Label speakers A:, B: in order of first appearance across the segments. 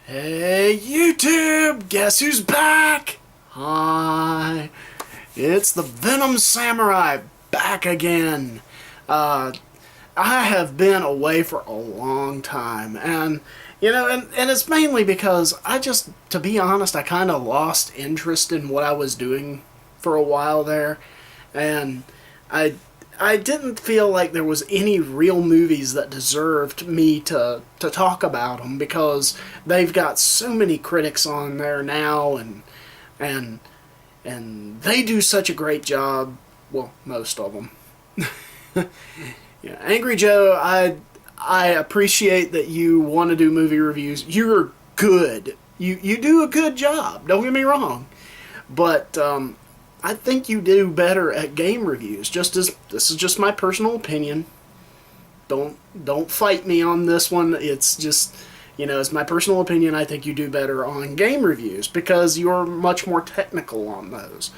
A: Hey YouTube, guess who's back? Hi, it's the Venomsamurai back again. I have been away for a long time, and and it's mainly because to be honest, I kind of lost interest in what I was doing for a while there, and I I didn't feel like there was any real movies that deserved me to talk about them because they've got so many critics on there now, and and they do such a great job. Well, most of them. Yeah, Angry Joe, I appreciate that you want to do movie reviews. You're good. You do a good job. Don't get me wrong, but I think you do better at game reviews. This is just my personal opinion. Don't fight me on this one. It's just, it's my personal opinion. I think you do better on game reviews because you're much more technical on those.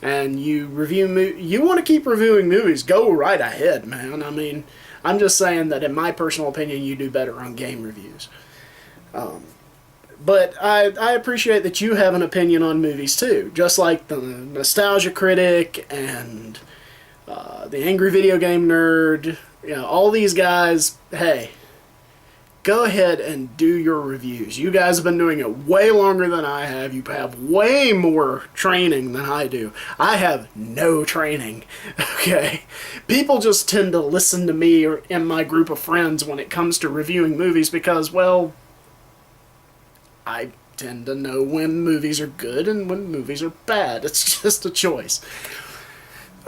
A: And you want to keep reviewing movies. Go right ahead, man. I mean, I'm just saying that in my personal opinion, you do better on game reviews. But I appreciate that you have an opinion on movies too, just like the Nostalgia Critic and the Angry Video Game Nerd. All these guys. Hey, go ahead and do your reviews. You guys have been doing it way longer than I have. You have way more training than I do. I have no training. Okay, people just tend to listen to me or in my group of friends when it comes to reviewing movies because, well, I tend to know when movies are good and when movies are bad. It's just a choice.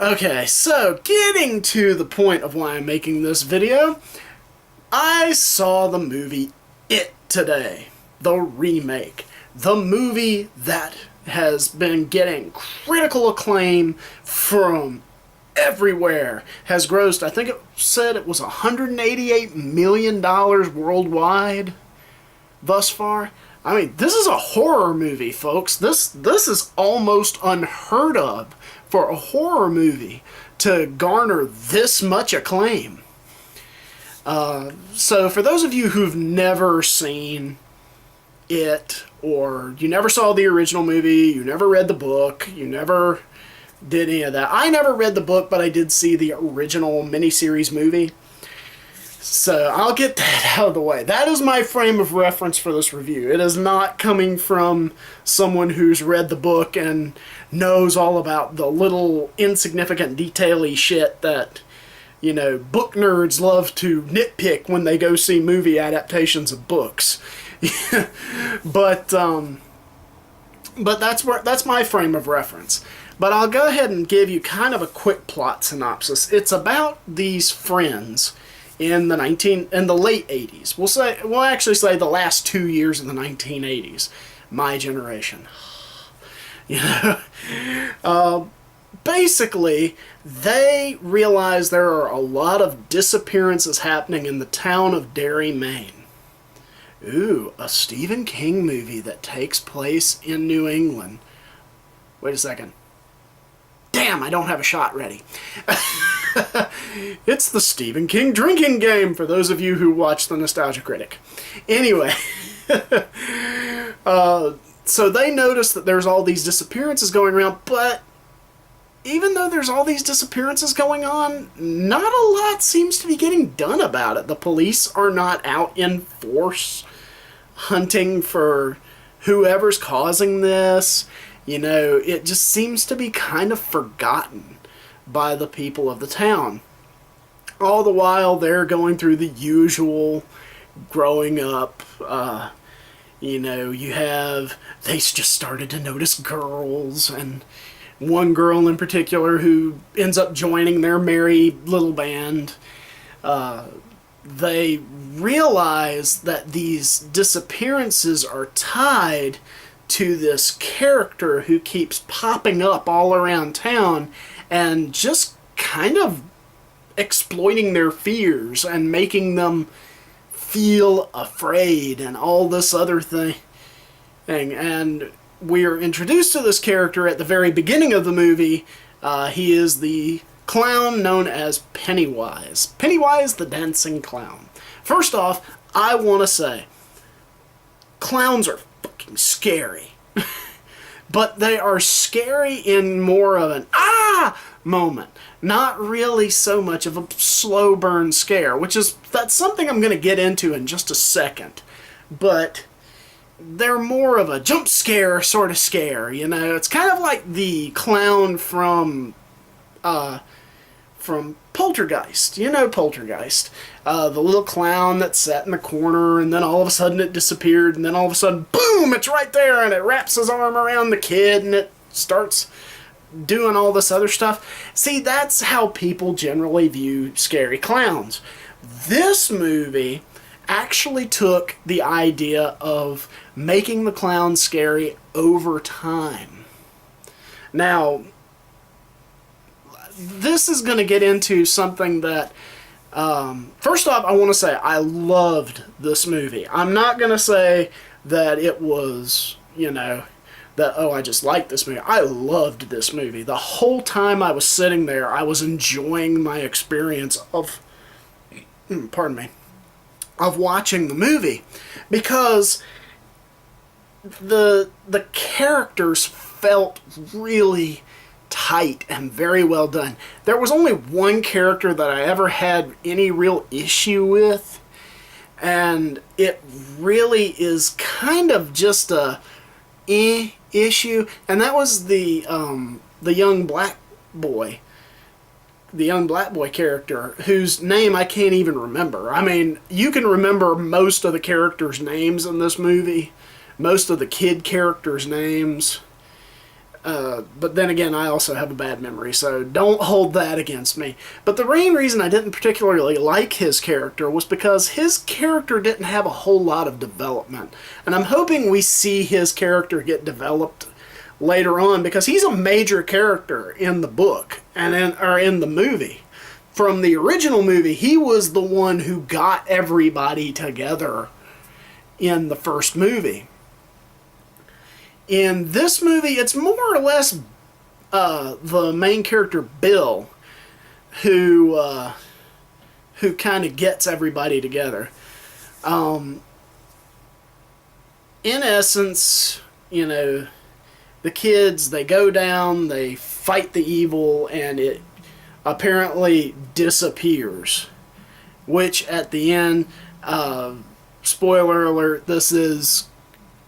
A: Okay, so getting to the point of why I'm making this video, I saw the movie It today, the remake. The movie that has been getting critical acclaim from everywhere, has grossed, I think it said it was $188 million worldwide thus far. I mean, this is a horror movie, folks. This is almost unheard of for a horror movie to garner this much acclaim. So for those of you who've never seen it, or you never saw the original movie, you never read the book, you never did any of that. I never read the book, but I did see the original miniseries movie. So I'll get that out of the way. That is my frame of reference for this review. It is not coming from someone who's read the book and knows all about the little insignificant detail-y shit that, book nerds love to nitpick when they go see movie adaptations of books. But that's my frame of reference. But I'll go ahead and give you kind of a quick plot synopsis. It's about these friends in the late 80s. We'll actually say the last 2 years of the 1980s. My generation. Basically, they realize there are a lot of disappearances happening in the town of Derry, Maine. Ooh, a Stephen King movie that takes place in New England. Wait a second. Damn, I don't have a shot ready. It's the Stephen King drinking game for those of you who watch the Nostalgia Critic. Anyway, so they notice that there's all these disappearances going around, but even though there's all these disappearances going on, not a lot seems to be getting done about it. The police are not out in force hunting for whoever's causing this. It just seems to be kind of forgotten by the people of the town. All the while, they're going through the usual growing up. They just started to notice girls, and one girl in particular who ends up joining their merry little band. They realize that these disappearances are tied to this character who keeps popping up all around town and just kind of exploiting their fears and making them feel afraid and all this other thing. And we are introduced to this character at the very beginning of the movie. He is the clown known as Pennywise. Pennywise the Dancing Clown. First off, I want to say, clowns are fucking scary. But they are scary in more of an ah moment. Not really so much of a slow burn scare, that's something I'm going to get into in just a second. But they're more of a jump scare sort of scare, you know. It's kind of like the clown from Poltergeist. You know Poltergeist. The little clown that sat in the corner, and then all of a sudden it disappeared, and then all of a sudden, boom, it's right there, and it wraps his arm around the kid, and it starts doing all this other stuff. See, that's how people generally view scary clowns. This movie actually took the idea of making the clown scary over time. Now, this is going to get into something that, first off, I want to say I loved this movie. I'm not going to say that it was, you know, that, oh, I just liked this movie. I loved this movie. The whole time I was sitting there, I was enjoying my experience of, pardon me, of watching the movie, because the characters felt really tight and very well done. There was only one character that I ever had any real issue with, and it really is kind of just a issue, and that was the young black boy. The young black boy character, whose name I can't even remember. I mean, you can remember most of the characters' names in this movie, most of the kid characters' names, but then again, I also have a bad memory, so don't hold that against me. But the main reason I didn't particularly like his character was because his character didn't have a whole lot of development, and I'm hoping we see his character get developed later on, because he's a major character in the book and in the movie. From the original movie, he was the one who got everybody together in the first movie. In this movie, it's more or less the main character Bill who kind of gets everybody together. In essence, you know, the kids, they go down, they fight the evil, and it apparently disappears. Which, at the end, spoiler alert, this is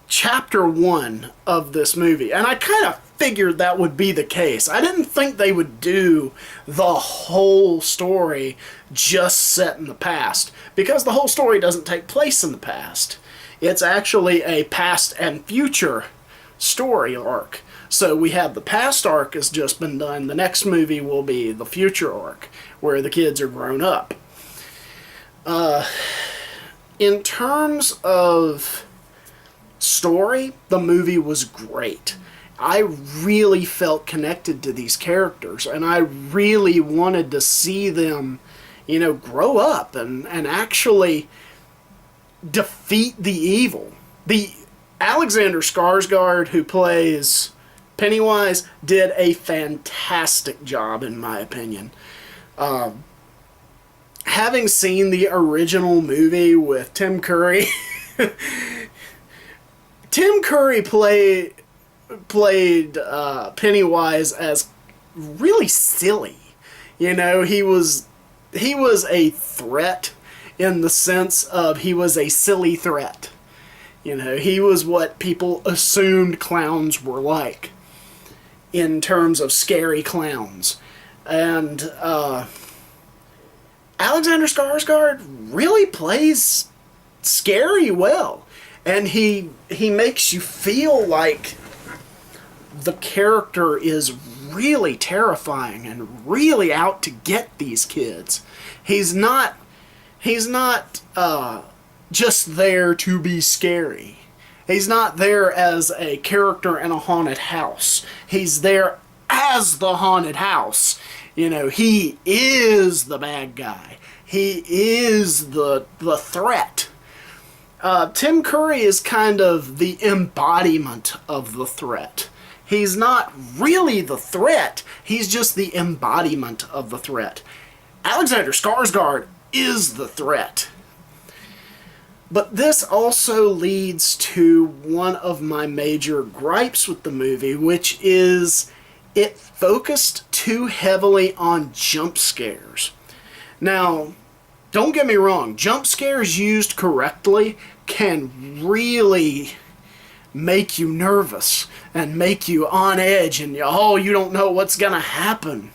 A: chapter 1 of this movie. And I kind of figured that would be the case. I didn't think they would do the whole story just set in the past, because the whole story doesn't take place in the past. It's actually a past and future story arc. So we have the past arc has just been done. The next movie will be the future arc, where the kids are grown up. In terms of story, the movie was great. I really felt connected to these characters, and I really wanted to see them, you know, grow up and actually defeat the evil. The Alexander Skarsgård, who plays Pennywise, did a fantastic job, in my opinion. Having seen the original movie with Tim Curry, Tim Curry played Pennywise as really silly. You know, he was a threat in the sense of he was a silly threat. You know, he was what people assumed clowns were like, in terms of scary clowns. And Alexander Skarsgård really plays scary well. And he makes you feel like the character is really terrifying and really out to get these kids. He's not just there to be scary. He's not there as a character in a haunted house. He's there as the haunted house. You know, he is the bad guy. He is the threat. Tim Curry is kind of the embodiment of the threat. He's not really the threat. He's just the embodiment of the threat. Alexander Skarsgård is the threat. But this also leads to one of my major gripes with the movie, which is it focused too heavily on jump scares. Now, don't get me wrong, jump scares used correctly can really make you nervous and make you on edge and you don't know what's gonna happen.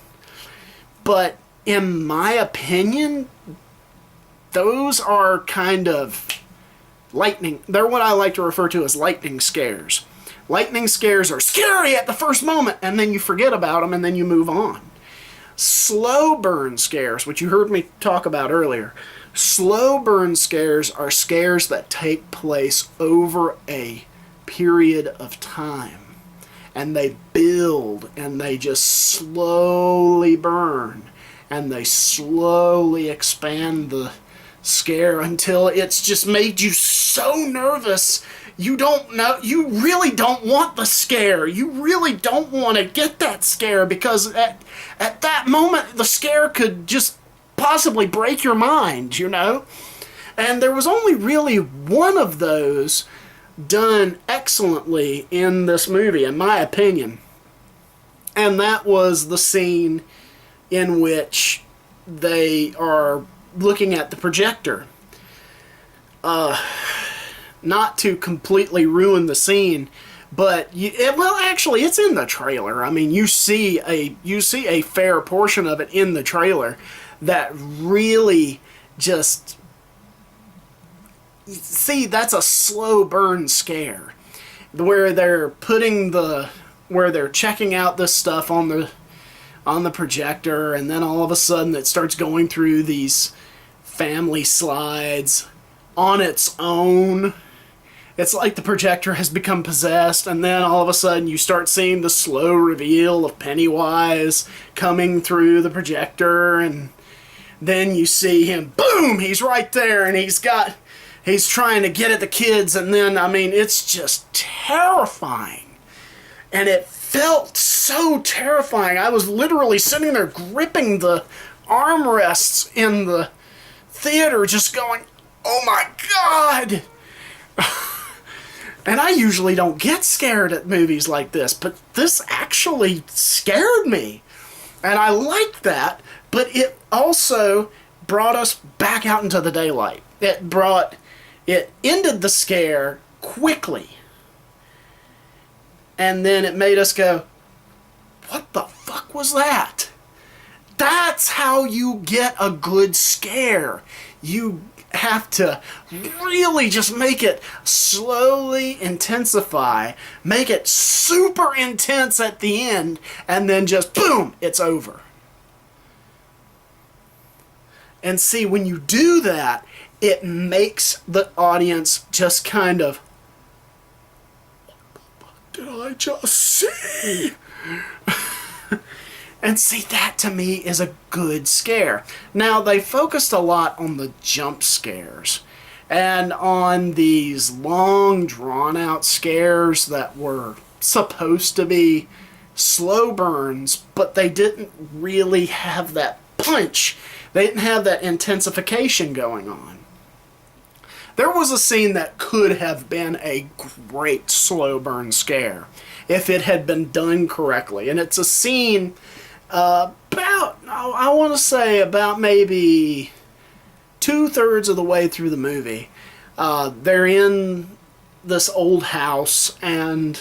A: But in my opinion, those are kind of they're what I like to refer to as lightning scares. Lightning scares are scary at the first moment, and then you forget about them, and then you move on. Slow burn scares, which you heard me talk about earlier, slow burn scares are scares that take place over a period of time. And they build, and they just slowly burn, and they slowly expand the scare until it's just made you so nervous you really don't want the scare. You really don't want to get that scare, because at that moment the scare could just possibly break your mind, And there was only really one of those done excellently in this movie, in my opinion. And that was the scene in which they are looking at the projector. Not to completely ruin the scene, but actually, it's in the trailer. I mean, you see a fair portion of it in the trailer that really just that's a slow burn scare, where they're checking out this stuff on the projector, and then all of a sudden it starts going through these family slides on its own. It's like the projector has become possessed, and then all of a sudden you start seeing the slow reveal of Pennywise coming through the projector, and then you see him, boom, he's right there, and he's trying to get at the kids, and then, it's just terrifying. And it felt so terrifying. I was literally sitting there gripping the armrests in the theater, just going, oh my God! And I usually don't get scared at movies like this, but this actually scared me. And I liked that, but it also brought us back out into the daylight. It ended the scare quickly. And then it made us go, what the fuck was that? That's how you get a good scare. You have to really just make it slowly intensify, make it super intense at the end, and then just boom, it's over. And see, when you do that, it makes the audience just kind of, what the fuck did I just see? And see, that to me is a good scare. Now, they focused a lot on the jump scares and on these long, drawn-out scares that were supposed to be slow burns, but they didn't really have that punch. They didn't have that intensification going on. There was a scene that could have been a great slow burn scare if it had been done correctly. And it's a scene I want to say about maybe 2/3 of the way through the movie. They're in this old house, and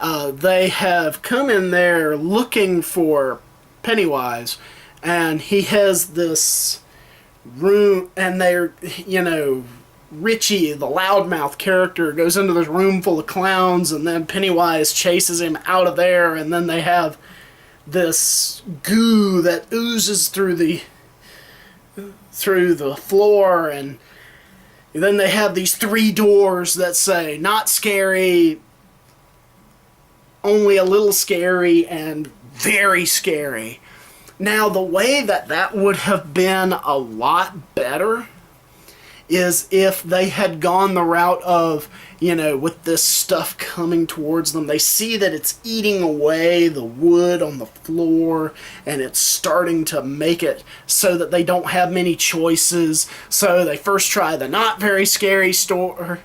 A: they have come in there looking for Pennywise, and he has this room, and they're, Richie, the loudmouth character, goes into this room full of clowns, and then Pennywise chases him out of there, and then they have this goo that oozes through the floor, and then they have these 3 doors that say not scary, only a little scary, and very scary. Now, the way that would have been a lot better is if they had gone the route of, with this stuff coming towards them, they see that it's eating away the wood on the floor, and it's starting to make it so that they don't have many choices. So they first try the not very scary door,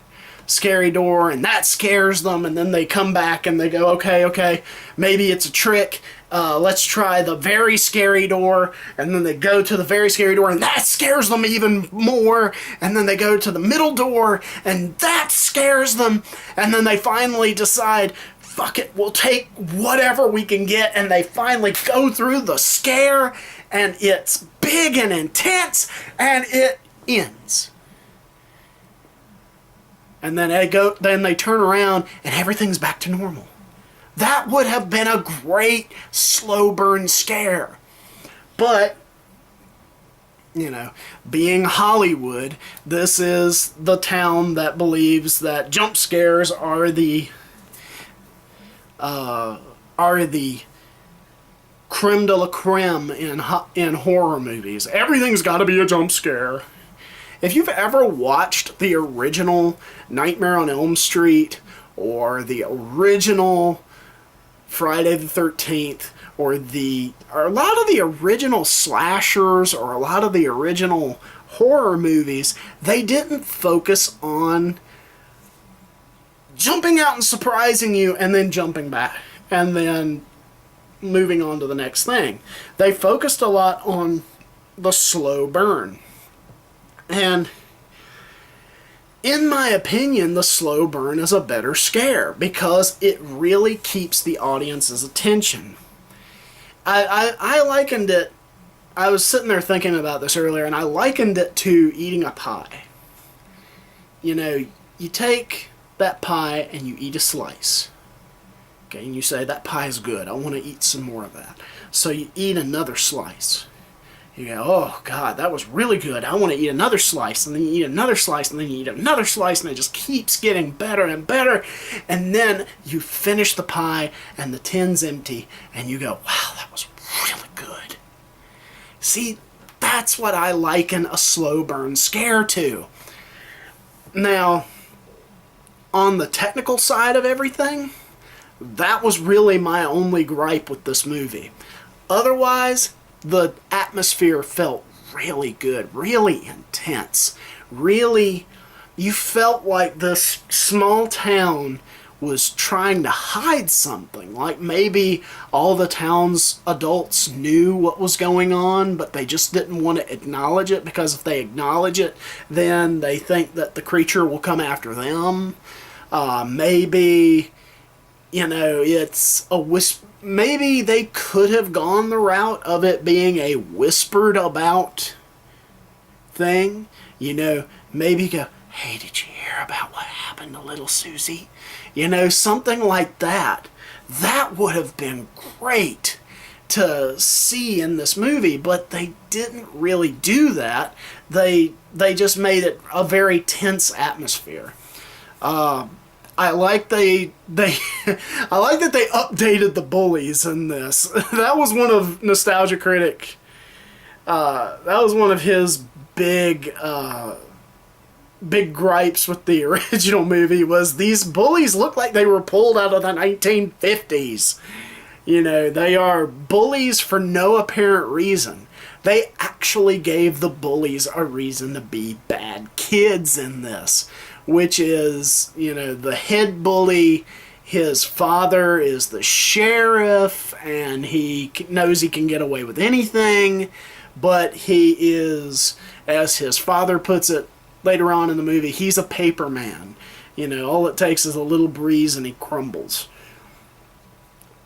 A: and that scares them, and then they come back and they go, okay, maybe it's a trick. Let's try the very scary door, and then they go to the very scary door, and that scares them even more, and then they go to the middle door, and that scares them, and then they finally decide, fuck it, we'll take whatever we can get, and they finally go through the scare, and it's big and intense, and it ends. And then they turn around, and everything's back to normal. That would have been a great slow burn scare. But, being Hollywood, this is the town that believes that jump scares are the creme de la creme in horror movies. Everything's got to be a jump scare. If you've ever watched the original Nightmare on Elm Street, or the original Friday the 13th, or a lot of the original slashers, or a lot of the original horror movies, they didn't focus on jumping out and surprising you and then jumping back and then moving on to the next thing. They focused a lot on the slow burn. And in my opinion, the slow burn is a better scare because it really keeps the audience's attention. I likened it, I was sitting there thinking about this earlier, and I likened it to eating a pie. You take that pie and you eat a slice. Okay, and you say, that pie is good, I want to eat some more of that. So you eat another slice. You go, oh God, that was really good, I want to eat another slice, and then you eat another slice, and then you eat another slice, and it just keeps getting better and better, and then you finish the pie, and the tin's empty, and you go, wow, that was really good. See, that's what I liken a slow burn scare to. Now, on the technical side of everything, that was really my only gripe with this movie. Otherwise, the atmosphere felt really good, really intense. Really, you felt like this small town was trying to hide something. Like maybe all the town's adults knew what was going on, but they just didn't want to acknowledge it, because if they acknowledge it, then they think that the creature will come after them. Maybe, it's a whisper. Maybe they could have gone the route of it being a whispered about thing. Maybe go, hey, did you hear about what happened to little Susie? Something like that. That would have been great to see in this movie, but they didn't really do that. They just made it a very tense atmosphere. I like I like that they updated the bullies in this. That was one of Nostalgia Critic. That was one of his big gripes with the original movie, was these bullies look like they were pulled out of the 1950s. They are bullies for no apparent reason. They actually gave the bullies a reason to be bad kids in this, which is, the head bully, his father is the sheriff, and he knows he can get away with anything, but he is, as his father puts it later on in the movie, he's a paper man. All it takes is a little breeze and he crumbles.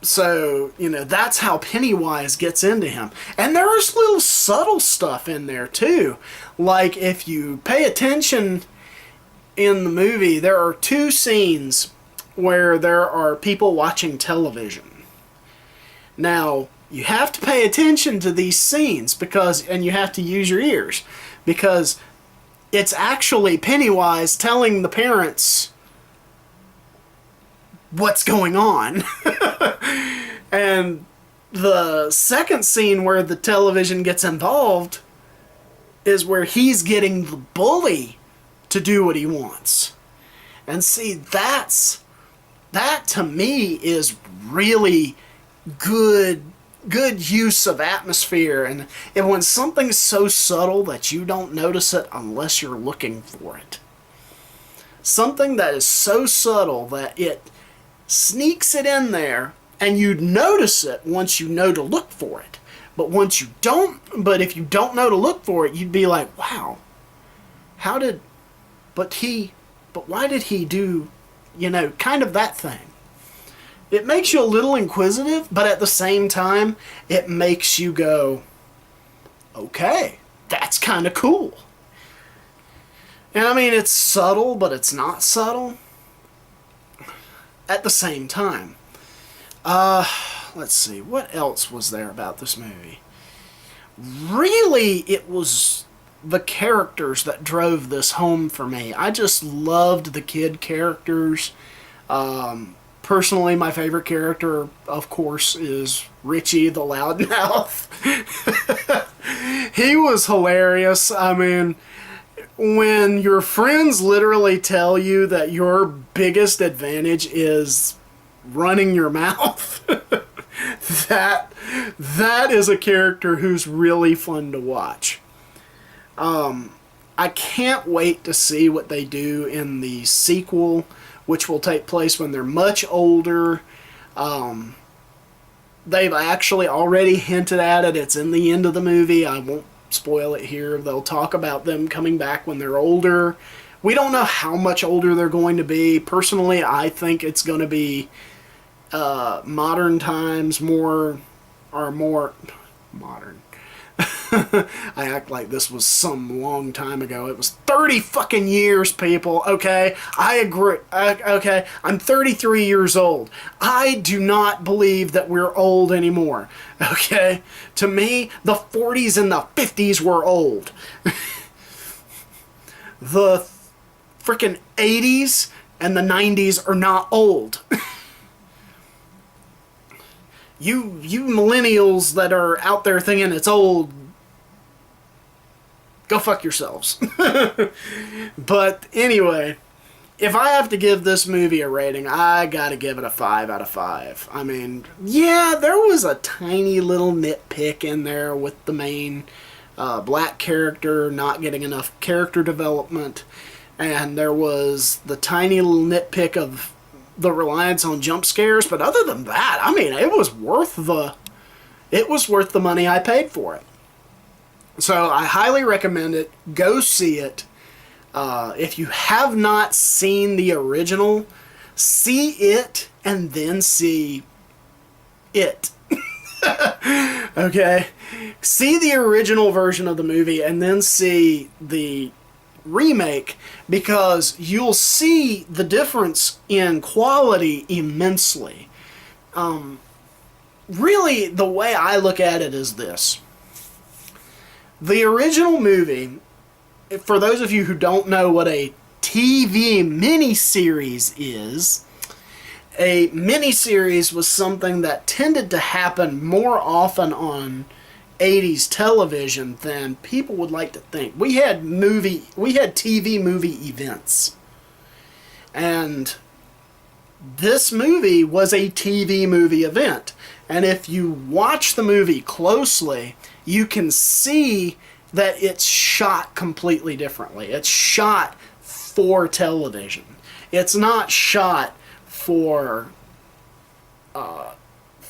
A: So, that's how Pennywise gets into him. And there's little subtle stuff in there, too. Like, if you pay attention in the movie, there are 2 scenes where there are people watching television. Now, you have to pay attention to these scenes, and you have to use your ears, because it's actually Pennywise telling the parents what's going on. And the second scene where the television gets involved is where he's getting the bully to do what he wants. And see, that to me is really good use of atmosphere, and when something's so subtle that you don't notice it unless you're looking for it. Something that is so subtle that it sneaks it in there, and you'd notice it once you know to look for it. But if you don't know to look for it, you'd be like, wow, but why did he do, kind of that thing. It makes you a little inquisitive, but at the same time, it makes you go, okay, that's kind of cool. And I mean, it's subtle, but it's not subtle at the same time. Let's see, what else was there about this movie? Really, it was the characters that drove this home for me. I just loved the kid characters. Personally, my favorite character, of course, is Richie the Loudmouth. He was hilarious. I mean, when your friends literally tell you that your biggest advantage is running your mouth, that is a character who's really fun to watch. I can't wait to see what they do in the sequel, which will take place when they're much older. They've actually already hinted at it. It's in the end of the movie. I won't spoil it here. They'll talk about them coming back when they're older. We don't know how much older they're going to be. Personally, I think it's going to be modern times, more modern. I act like this was some long time ago. It was 30 fucking years, people, okay? I agree. Okay, I'm 33 years old. I do not believe that we're old anymore, okay? To me, the 40s and the 50s were old. The freaking 80s and the 90s are not old. You millennials that are out there thinking it's old, go fuck yourselves. But anyway, if I have to give this movie a rating, I gotta give it a 5 out of 5. I mean, yeah, there was a tiny little nitpick in there with the main black character not getting enough character development, and there was the tiny little nitpick of the reliance on jump scares, but other than that, I mean, it was worth the money I paid for it. So I highly recommend it. Go see it. If you have not seen the original, see it and then see it. Okay? See the original version of the movie and then see the remake, because you'll see the difference in quality immensely. Really, the way I look at it is this. The original movie, for those of you who don't know what a TV miniseries is, a miniseries was something that tended to happen more often on 80s television than people would like to think. We had TV movie events. And this movie was a TV movie event. And if you watch the movie closely, you can see that it's shot completely differently. It's shot for television. It's not shot for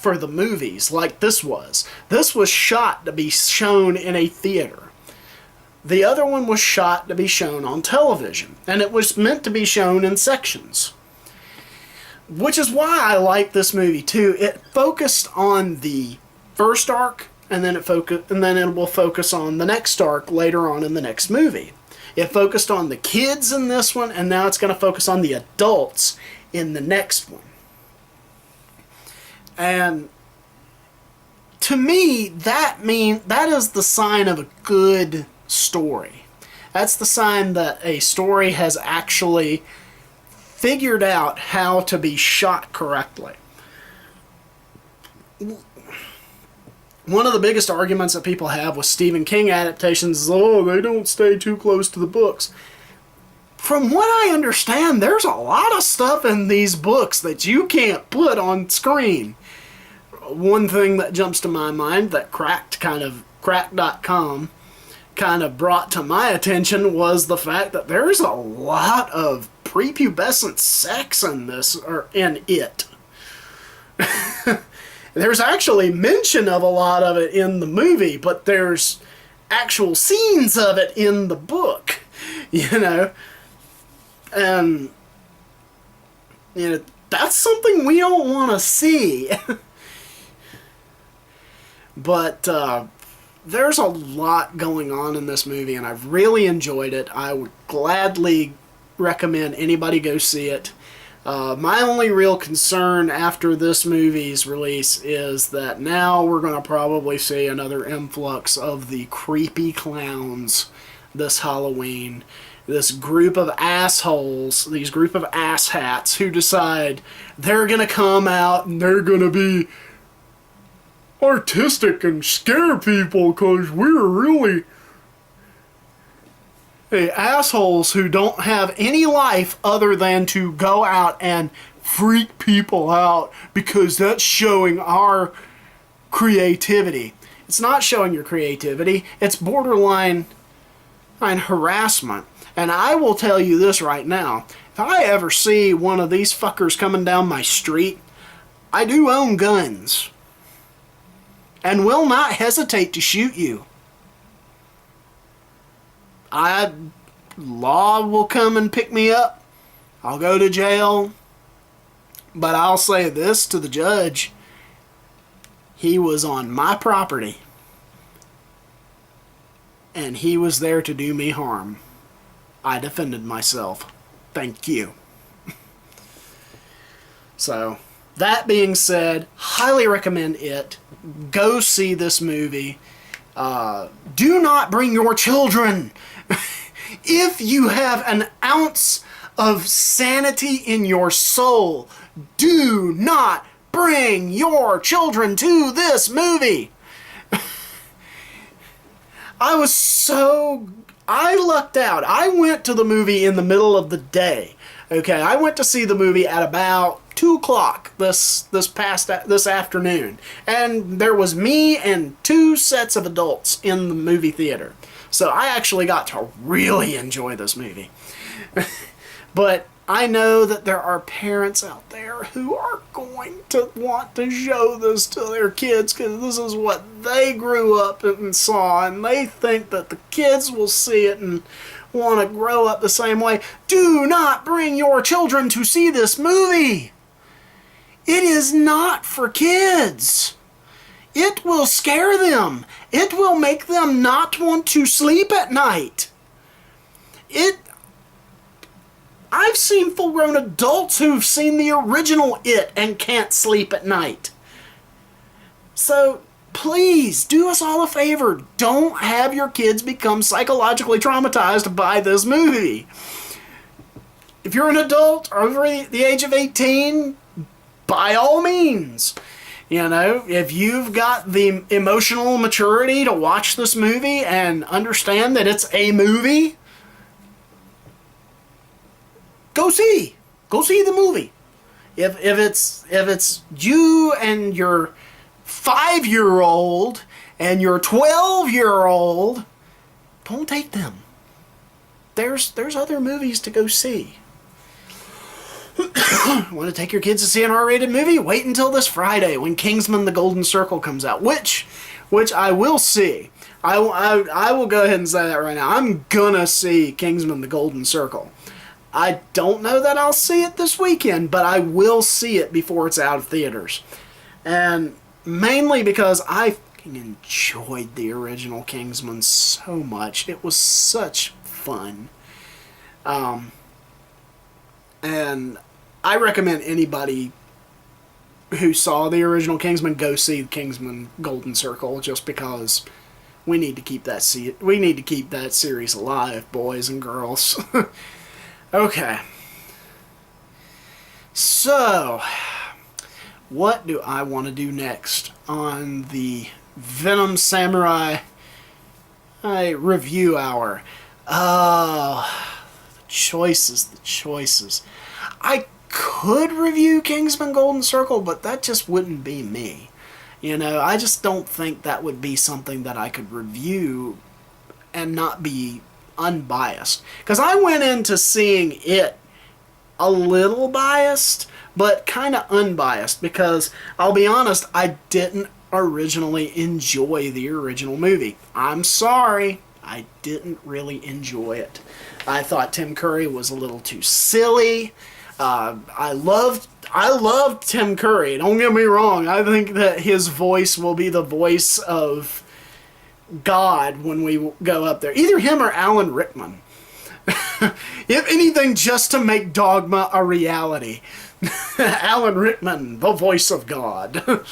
A: the movies like this was. This was shot to be shown in a theater. The other one was shot to be shown on television, and it was meant to be shown in sections. Which is why I like this movie too. It focused on the first arc, and then it will focus on the next arc later on in the next movie. It focused on the kids in this one, and now it's going to focus on the adults in the next one. And to me, that is the sign of a good story. That's the sign that a story has actually figured out how to be shot correctly. One of the biggest arguments that people have with Stephen King adaptations is, oh, they don't stay too close to the books. from what I understand, there's a lot of stuff in these books that you can't put on screen. One thing that jumps to my mind that cracked.com kind of brought to my attention was the fact that there's a lot of prepubescent sex in this, or in it. There's actually mention of a lot of it in the movie, but there's actual scenes of it in the book, you know. And, you know, that's something we don't want to see. But there's a lot going on in this movie, and I've really enjoyed it. I would gladly recommend anybody go see it. My only real concern after this movie's release is that now we're going to probably see another influx of the creepy clowns this Halloween. This group of assholes, these group of asshats who decide they're going to come out and they're going to be artistic and scare people because we're really assholes who don't have any life other than to go out and freak people out because that's showing our creativity. It's not showing your creativity. It's borderline harassment. And I will tell you this right now. If I ever see one of these fuckers coming down my street, I do own guns and will not hesitate to shoot you. Law will come and pick me up. I'll go to jail. But I'll say this to the judge. He was on my property. And he was there to do me harm. I defended myself. Thank you. So, that being said, highly recommend it. Go see this movie. Do not bring your children. If you have an ounce of sanity in your soul, do not bring your children to this movie. I lucked out. I went to the movie in the middle of the day. Okay, I went to see the movie at about 2 o'clock this afternoon. And there was me and 2 sets of adults in the movie theater. So I actually got to really enjoy this movie. But I know that there are parents out there who are going to want to show this to their kids because this is what they grew up and saw, and they think that the kids will see it and want to grow up the same way. Do not bring your children to see this movie. It is not for kids. It will scare them. It will make them not want to sleep at night. I've seen full-grown adults who've seen the original It and can't sleep at night. So, please, do us all a favor. Don't have your kids become psychologically traumatized by this movie. If you're an adult over the age of 18, by all means. You know, if you've got the emotional maturity to watch this movie and understand that it's a movie, go see the movie. If it's you and your 5-year-old and your 12-year-old, don't take them. There's other movies to go see. Want to take your kids to see an R-rated movie? Wait until this Friday when Kingsman: The Golden Circle comes out, which I will see. I will go ahead and say that right now. I'm gonna see Kingsman: The Golden Circle. I don't know that I'll see it this weekend, but I will see it before it's out of theaters. And mainly because I fucking enjoyed the original Kingsman so much. It was such fun. And I recommend anybody who saw the original Kingsman go see Kingsman Golden Circle, just because we need to keep that series alive, boys and girls. Okay. So, what do I want to do next on the Venomsamurai Review Hour? The choices, the choices. I could review Kingsman Golden Circle, but that just wouldn't be me. You know, I just don't think that would be something that I could review and not be unbiased. Because I went into seeing it a little biased, but kind of unbiased, because I'll be honest, I didn't originally enjoy the original movie. I'm sorry, I didn't really enjoy it. I thought Tim Curry was a little too silly. I loved Tim Curry. Don't get me wrong. I think that his voice will be the voice of God when we go up there. Either him or Alan Rickman. If anything, just to make Dogma a reality. Alan Rickman, the voice of God.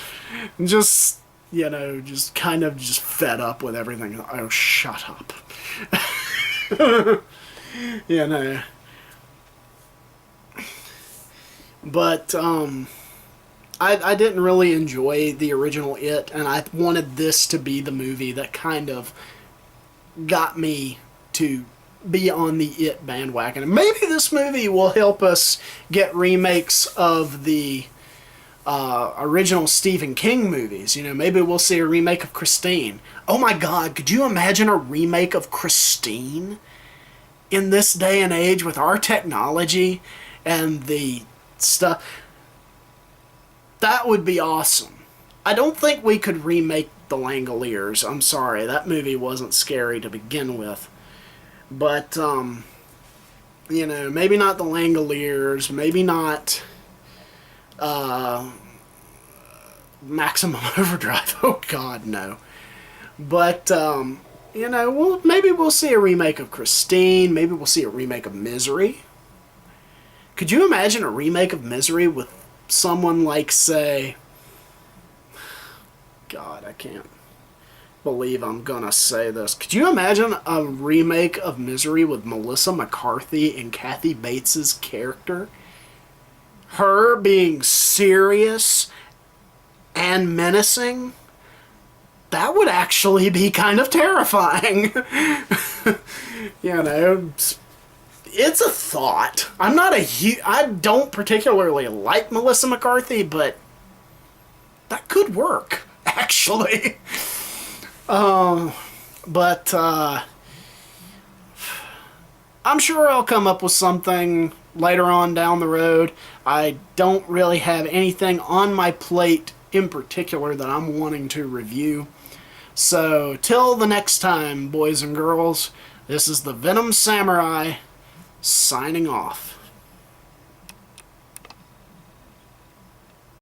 A: Just, you know, just kind of just fed up with everything. Oh, shut up. You know. But, I didn't really enjoy the original It, and I wanted this to be the movie that kind of got me to be on the It bandwagon. And maybe this movie will help us get remakes of the original Stephen King movies. You know, maybe we'll see a remake of Christine. Oh my God, could you imagine a remake of Christine in this day and age with our technology and the stuff? That would be awesome. I don't think we could remake The Langoliers. I'm sorry, that movie wasn't scary to begin with. But, you know, maybe not The Langoliers, maybe not Maximum Overdrive. Oh God, no. But, you know, maybe we'll see a remake of Christine. Maybe we'll see a remake of Misery. Could you imagine a remake of Misery with someone like, say... God, I can't believe I'm gonna say this. Could you imagine a remake of Misery with Melissa McCarthy and Kathy Bates' character? Her being serious and menacing? That would actually be kind of terrifying. You know, it's a thought. I don't particularly like Melissa McCarthy, but that could work, actually. But I'm sure I'll come up with something later on down the road. I don't really have anything on my plate in particular that I'm wanting to review. So, till the next time, boys and girls, this is the Venom Samurai signing off.